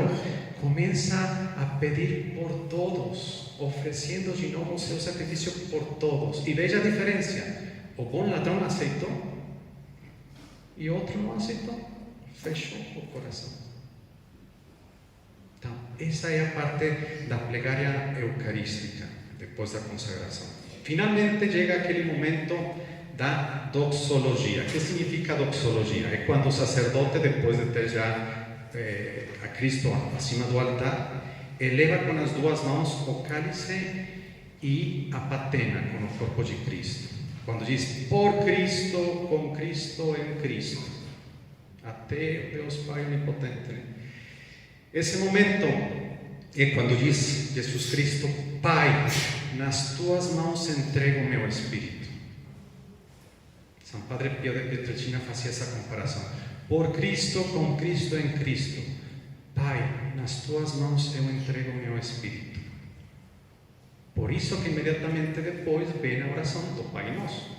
começa a pedir por todos, oferecendo de novo o seu sacrifício por todos. E veja a diferença: o bom ladrão aceitou e outro não aceitou, fechou o coração. Então, essa é a parte da plegária eucarística, depois da consagração. Finalmente chega aquele momento da doxologia. O que significa doxologia? É quando o sacerdote, depois de ter já a Cristo acima do altar, eleva com as duas mãos o cálice e a patena com o corpo de Cristo. Quando diz por Cristo, com Cristo, em Cristo, até Deus Pai Onipotente, né? Esse momento é quando diz Jesus Cristo: Pai, nas tuas mãos entrego o meu espírito. São Padre Pio de Pietrelcina fazia essa comparação: por Cristo, com Cristo, em Cristo. Pai, nas tuas mãos eu entrego o meu espírito. Por isso que imediatamente depois vem a oração do Pai Nosso.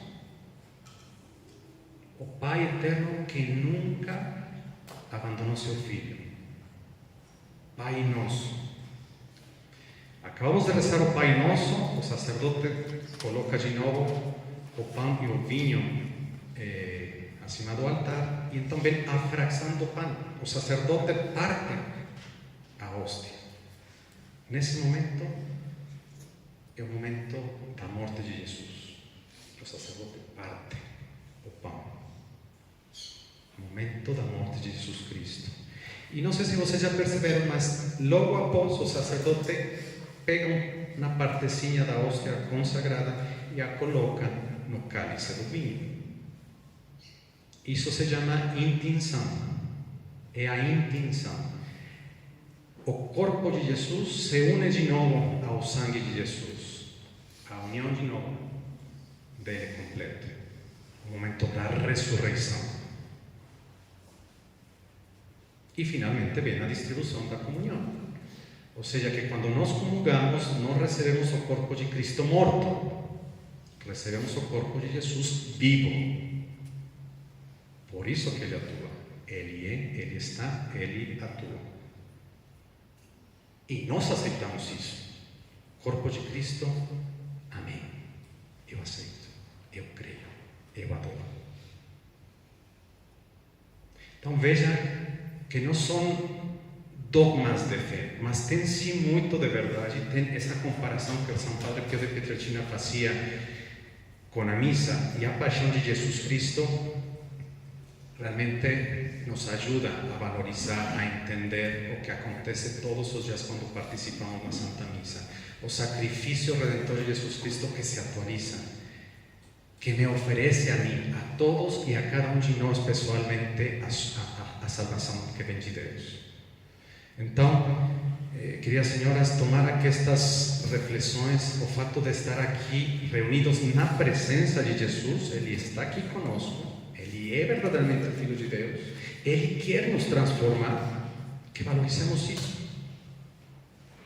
O Pai eterno que nunca abandonou seu Filho. Pai Nosso. Acabamos de rezar o Pai Nosso, o sacerdote coloca de novo o pão e o vinho acima do altar, e então vem a fração do pão. O sacerdote parte a hóstia. Nesse momento, é o momento da morte de Jesus. O sacerdote parte o pão. O momento da morte de Jesus Cristo. E não sei se vocês já perceberam, mas logo após o sacerdote pega uma partezinha da hóstia consagrada e a coloca no cálice do vinho. Isso se chama intinção. É a intinção. O corpo de Jesus se une de novo ao sangue de Jesus. A união de novo dele completo. O momento da ressurreição. E finalmente vem a distribuição da comunhão. Ou seja, que quando nós comungamos, não recebemos o corpo de Cristo morto, recebemos o corpo de Jesus vivo. Por isso que Ele atua. Ele é, Ele está, Ele atua. E nós aceitamos isso. Corpo de Cristo, amém. Eu aceito, eu creio, eu adoro. Então veja que não são dogmas de fé, mas tem sim muito de verdade. Tem essa comparação que o São Padre Pio de Pietrelcina fazia com a missa e a paixão de Jesus Cristo. Realmente nos ajuda a valorizar, a entender o que acontece todos os dias quando participamos na Santa Missa. O sacrifício redentor de Jesus Cristo que se atualiza, que me oferece a mim, a todos e a cada um de nós pessoalmente a salvação que vem de Deus. Então, queridas senhoras, tomara que estas reflexões, o fato de estar aqui reunidos na presença de Jesus, Ele está aqui conosco, Ele é verdadeiramente o Filho de Deus, Ele quer nos transformar, que valorizemos isso.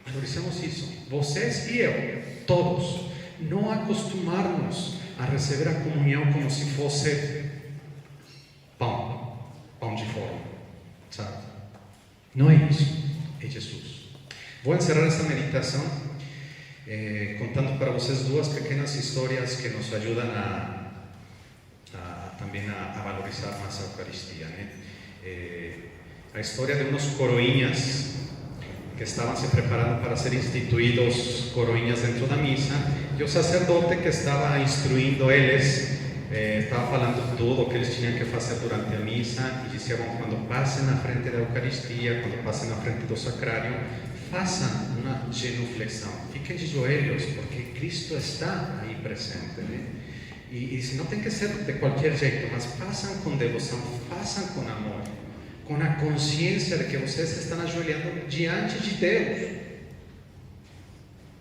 Valorizemos isso. Vocês e eu, todos, não acostumarmos a receber a comunhão como se fosse pão de forma, sabe? Não é isso, é Jesus. Vou encerrar essa meditação contando para vocês duas pequenas histórias que nos ajudam também a valorizar mais a Eucaristia, né? A história de uns coroinhas que estavam se preparando para ser instituídos coroinhas dentro da missa, e o sacerdote que estava instruindo eles estava falando tudo o que eles tinham que fazer durante a missa, e dizia: bom, quando passem na frente da Eucaristia, quando passem na frente do sacrário, façam uma genuflexão, fiquem de joelhos, porque Cristo está aí presente, né? E se não tem que ser de qualquer jeito, mas façam com devoção, façam com amor, com a consciência de que vocês estão ajoelhando diante de Deus.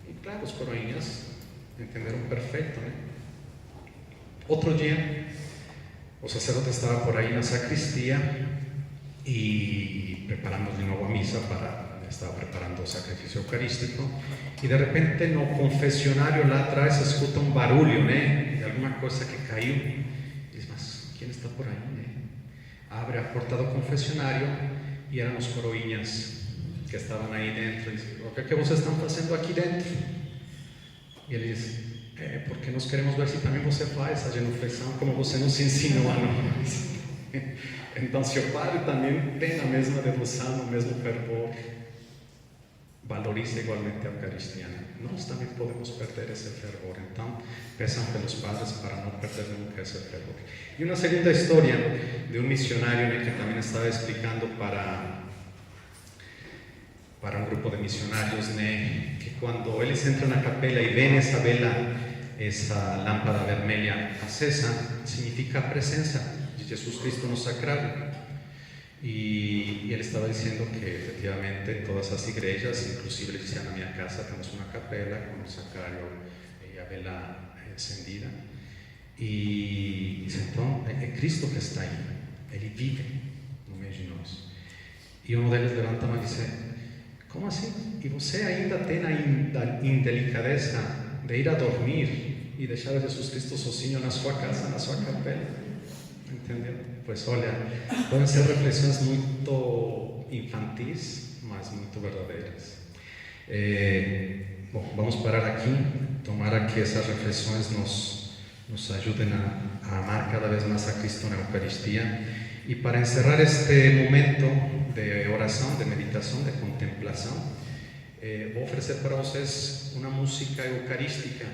E claro, os coroinhas entenderam perfeito, né? Otro día, el sacerdote estaba por ahí en la sacristía y preparando de nuevo a misa estaba preparando sacrificio eucarístico, y de repente no confesionario lá atrás se escuta un barulho, de alguna cosa que cayó. Y dice, mas ¿quién está por ahí? Abre a porta do confesionario y eran los coroinhas que estaban ahí dentro. Y dice, o que vocês estão fazendo aqui dentro? Y él dice, porque nós queremos ver si también você faz a genuflexão como você nos ensinou a nós. Então, se o padre também tem a mesma devoção, o mesmo fervor, valoriza igualmente a Eucaristia, nós também podemos perder esse fervor. Então, peçam pelos padres para não perder nunca esse fervor. E uma segunda história de um missionário que também estava explicando para un grupo de misionarios, que cuando ellos entran a capela y ven esa vela, esa lámpara vermelha acesa, significa presencia de Jesús Cristo no sagrario. Y él estaba diciendo que efectivamente en todas las iglesias, inclusive le decían, a mi casa tenemos una capela con el sagrario y la vela encendida. Y dice, entonces, es Cristo que está ahí, Él vive no medio de nós. Y uno de ellos levanta y dice, como assim? E você ainda tem a indelicadeza de ir a dormir e deixar a Jesus Cristo sozinho na sua casa, na sua capela? Entendeu? Pois olha, podem ser reflexões muito infantis, mas muito verdadeiras. Bom, vamos parar aqui. Tomara que essas reflexões nos ajudem a amar cada vez mais a Cristo na Eucaristia. Y para encerrar este momento de oración, de meditación, de contemplación, voy a ofrecer para ustedes una música eucarística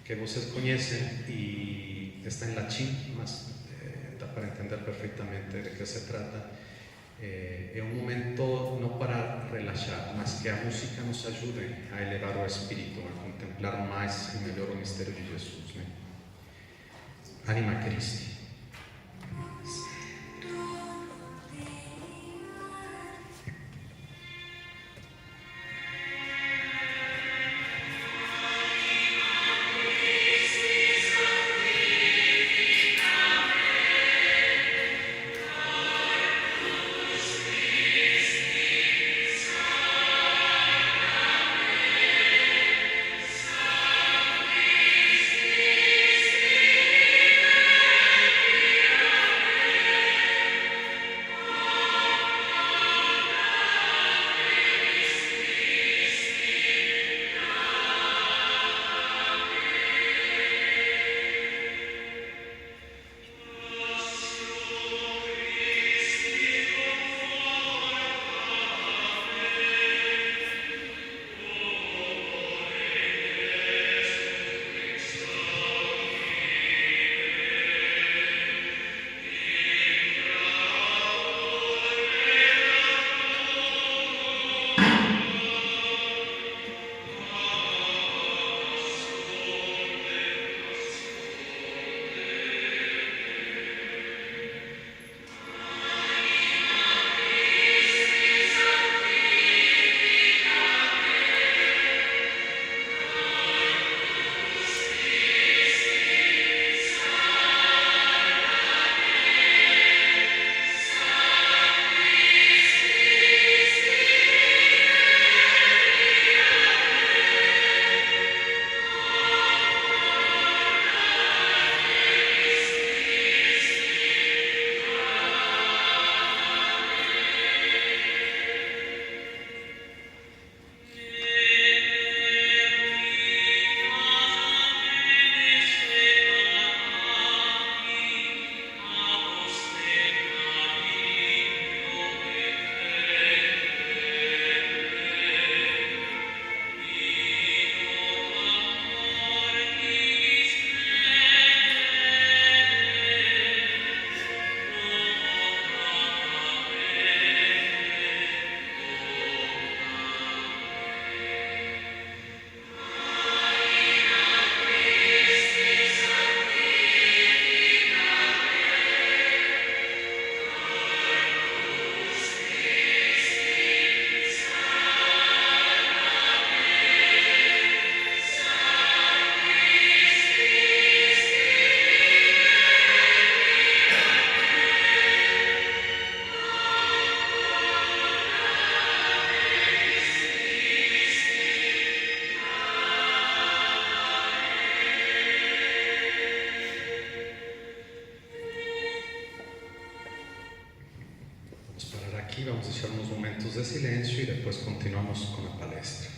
que ustedes conocen y está en latín, mas da para entender perfectamente de qué se trata. Es un momento no para relajar, mas que la música nos ayude a elevar el espíritu, a contemplar más y mejor el misterio de Jesús. Anima Christi. aqui, vamos deixar uns momentos de silêncio e depois continuamos com a palestra.